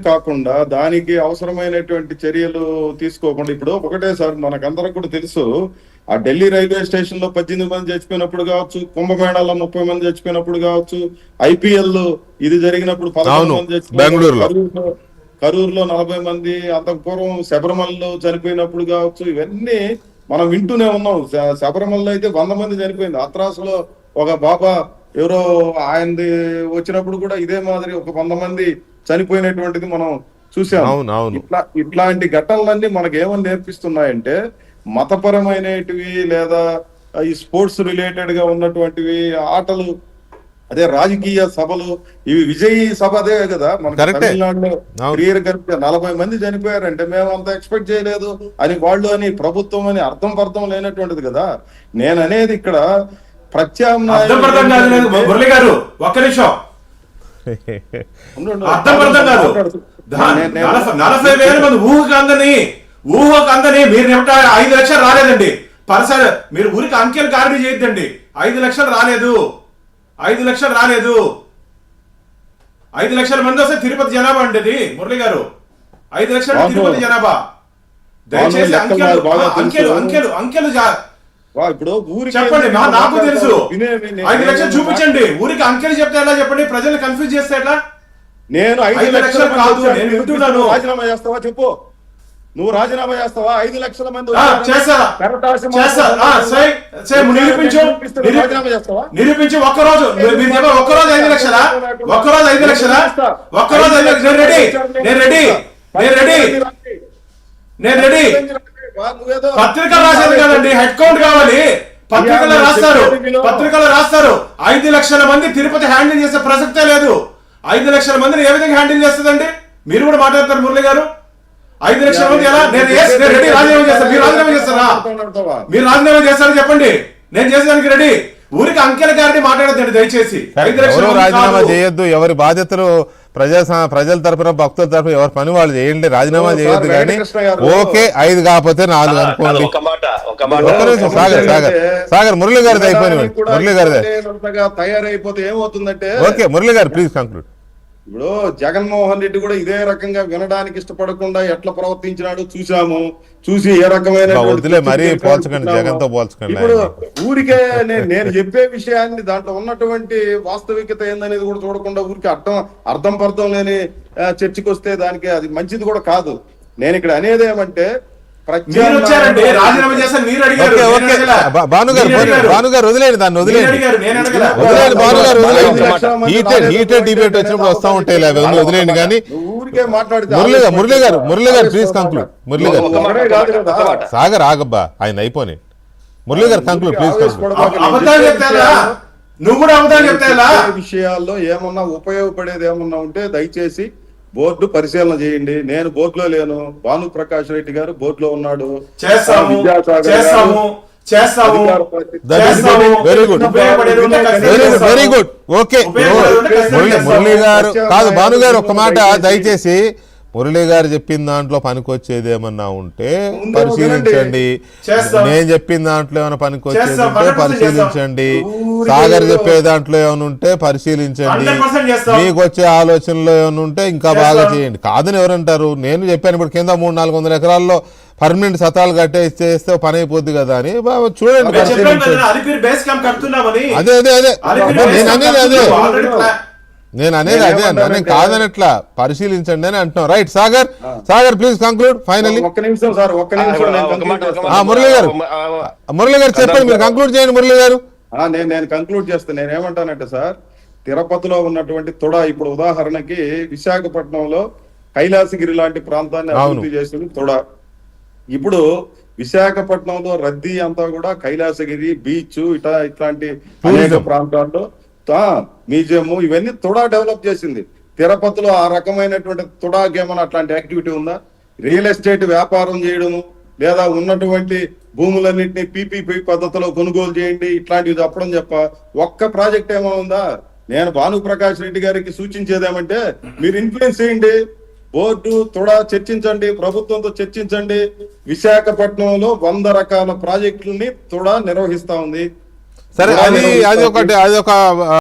కాకుండా దానికి అవసరమైనటువంటి చర్యలు తీసుకోకుండా ఇప్పుడు ఒకటే సార్ మనకందరికి కూడా తెలుసు ఆ ఢిల్లీ రైల్వే స్టేషన్ లో 18 మంది చచ్చిపోయినప్పుడు కావచ్చు, కుంభమేళాలో 30 మంది చచ్చిపోయినప్పుడు కావచ్చు, ఐపీఎల్ ఇది జరిగినప్పుడు 11 మంది చచ్చిపోయినప్పుడు, కరూరులో 40 మంది, అంతకు పూర్వం శబరిమలలో చనిపోయినప్పుడు కావచ్చు, ఇవన్నీ మనం వింటూనే ఉన్నాం. శబరిమలలో అయితే 100 మంది చనిపోయింది. అత్రాసులో ఒక బాబా ఎవరో ఆయనది వచ్చినప్పుడు కూడా ఇదే మాదిరి ఒక 100 మంది చనిపోయినటువంటిది మనం చూసాం. ఇట్లాంటి ఘటనలన్నీ మనకు ఏమని నేర్పిస్తున్నాయంటే మతపరమైనటివి లేదా ఈ స్పోర్ట్స్ రిలేటెడ్ గా ఉన్నటువంటివి ఆటలు, అదే రాజకీయ సభలు, ఇవి విజయీ సభ అదే కదా. మన తమిళనాడులో 40 మంది చనిపోయారంటే మేము అంత ఎక్స్పెక్ట్ చేయలేదు అని వాళ్ళు అని ప్రభుత్వం అని అర్థం పర్థం లేనటువంటిది కదా. నేను అనేది ఇక్కడ ప్రత్యామ్నాయం మురళి గారు ఒక్క నిమిషం, అర్థం అర్థం కాదు. 40,000 మంది ఊహకు అందని మీరు 5 లక్షలు రాలేదండి. మీరు ఊరికి అంకెలు కారణి చేయొద్దండి. 5 లక్షలు రాలేదు, 5 లక్షలు రాలేదు. 5 లక్షల మంది వస్తే తిరుపతి జనాభా అండి మురళి గారు. 5 లక్షలు తిరుపతి జనాభా. దయచేసి అంకెలు అంకెలు అంకెలు ఇప్పుడు చెప్పండి. నాకు తెలుసు, 5 లక్షలు చూపించండి. ఊరికి అంకెలు చెప్తే ఎలా చెప్పండి, ప్రజలు కన్ఫ్యూజ్ చేస్తే ఎట్లా? నేను 5 లక్షలు కాదు, నేను వింటున్నాను. రాజీనామా చేస్తావా చెప్పు, నువ్వు రాజీనామా చేస్తావా? 5 లక్షల మంది నిరూపించు. ఒక్కరోజు 5 లక్షలా? ఒక్కరోజు 5 లక్షలా? ఒక్కరోజు 5 లక్షలు. నేను రెడీ. పత్రికలు రాసేది కాదండి, హెడ్ కౌంట్ కావాలి. పత్రికలు రాస్తారు. 5 లక్షల మంది తిరుపతి హ్యాండిల్ చేసే ప్రసక్తే లేదు. 5 లక్షల మందిని ఏ విధంగా హ్యాండిల్ చేస్తుందండి? మీరు కూడా మాట్లాడతారు మురళి గారు. 5 లక్షల మంది ఎలా? నేను రెడీ, రాజీనామా చేస్తాను. మీరు రాజీనామా చేస్తారా? మీరు రాజీనామా చేస్తారని చెప్పండి, నేను చేసేదానికి రెడీ. ఊరికి అంకెల గారిని మాట్లాడద్దండి దయచేసి. 5 లక్షలు రాజీనామా చేయొద్దు. ఎవరి బాధ్యతలు ప్రజల తరఫున భక్తుల తరఫున ఎవరి పని వాళ్ళు చేయండి, రాజీనామా చేయొద్దు. కానీ ఓకే 5 కాకపోతే 4 అనుకోండి. సాగర్ మురళి గారిది అయిపోయింది. మురళి గారిదే తయారైపోతే ఏమవుతుందంటే, ఓకే మురళి గారు ప్లీజ్ కంక్లూడ్. ఇప్పుడు జగన్మోహన్ రెడ్డి కూడా ఇదే రకంగా వినడానికి ఇష్టపడకుండా ఎట్లా ప్రవర్తించినాడు చూసి ఏ రకమైన జగన్ తో పోల్చకండి. ఇప్పుడు ఊరికే నేను చెప్పే విషయాన్ని దాంట్లో ఉన్నటువంటి వాస్తవికత ఏందనేది కూడా చూడకుండా ఊరికి అర్థం పర్థం లేని చర్చకి వస్తే దానికి అది మంచిది కూడా కాదు. నేను ఇక్కడ అనేది ఏమంటే భానుగారు వదిలేండి, దాన్ని వదిలేండి. డిబేట్ వచ్చినప్పుడు వస్తా ఉంటాయి, వదిలేండి. కానీ మురళి గారు ప్లీజ్ కంక్లూడ్. మురళి గారు సాగర్ ఆగబ్బా, ఆయన అయిపోయి. మురళి గారు కంక్లూడ్ ప్లీజ్. విషయాల్లో ఏమన్నా ఉపయోగపడేది ఏమన్నా ఉంటే దయచేసి బోర్డు పరిశీలన చేయండి. నేను బోర్డులో లేను, భాను ప్రకాష్ రెడ్డి గారు బోర్డులో ఉన్నాడు. Very good okay. మురళి గారు కాదు, భాను గారు ఒక్క మాట దయచేసి. మురళి గారు చెప్పిన దాంట్లో పనికొచ్చేది ఏమన్నా ఉంటే పరిశీలించండి. నేను చెప్పిన దాంట్లో ఏమైనా పనికొచ్చేది ఉంటే పరిశీలించండి. సాగర్ చెప్పే దాంట్లో ఏమైనా ఉంటే పరిశీలించండి. మీకు వచ్చే ఆలోచనలో ఏమైనా ఉంటే ఇంకా బాగా చేయండి. కాదని ఎవరంటారు? నేను చెప్పాను ఇప్పుడు కింద 300-400 ఎకరాల్లో పర్మనెంట్ సతాలు కట్టేస్తే పని అయిపోద్ది కదా అని చూడండి, పరిశీలించండి. అదే నేను అనేది అదే నేను కాదనట్లా, పరిశీలించండి అని అంటున్నాం. Right Sagar please conclude finally. Murali గారు చెప్పండి, మీరు కంక్లూడ్ చేయండి. మురళి గారు నేను కంక్లూడ్ చేస్తాను. నేను ఏమంటానంటే సార్, తిరుపతిలో ఉన్నటువంటి తొడ, ఇప్పుడు ఉదాహరణకి విశాఖపట్నంలో కైలాసగిరి లాంటి ప్రాంతాన్ని అభివృద్ధి చేసింది తొడ. ఇప్పుడు విశాఖపట్నంలో రద్దీ అంతా కూడా కైలాసగిరి బీచ్ ఇట్లాంటి అనేక ప్రాంతాల్లో మ్యూజియం ఇవన్నీ తుడా డెవలప్ చేసింది. తిరుపతిలో ఆ రకమైనటువంటి తుడాకి ఏమైనా అట్లాంటి యాక్టివిటీ ఉందా? రియల్ ఎస్టేట్ వ్యాపారం చేయడము, లేదా ఉన్నటువంటి భూములన్నింటినీ పీపీపీ పద్ధతిలో కొనుగోలు చేయండి, ఇట్లాంటివి చెప్పడం ఒక్క ప్రాజెక్ట్ ఏమైనా ఉందా? నేను భాను ప్రకాష్ రెడ్డి గారికి సూచించేదేమంటే, మీరు ఇన్ఫ్లుయెన్స్ చేయండి, బోర్డు తుడా చర్చించండి, ప్రభుత్వంతో చర్చించండి. విశాఖపట్నంలో 100 రకాల ప్రాజెక్టులని తుడా నిర్వహిస్తా ఉంది. సరే, అది ఒక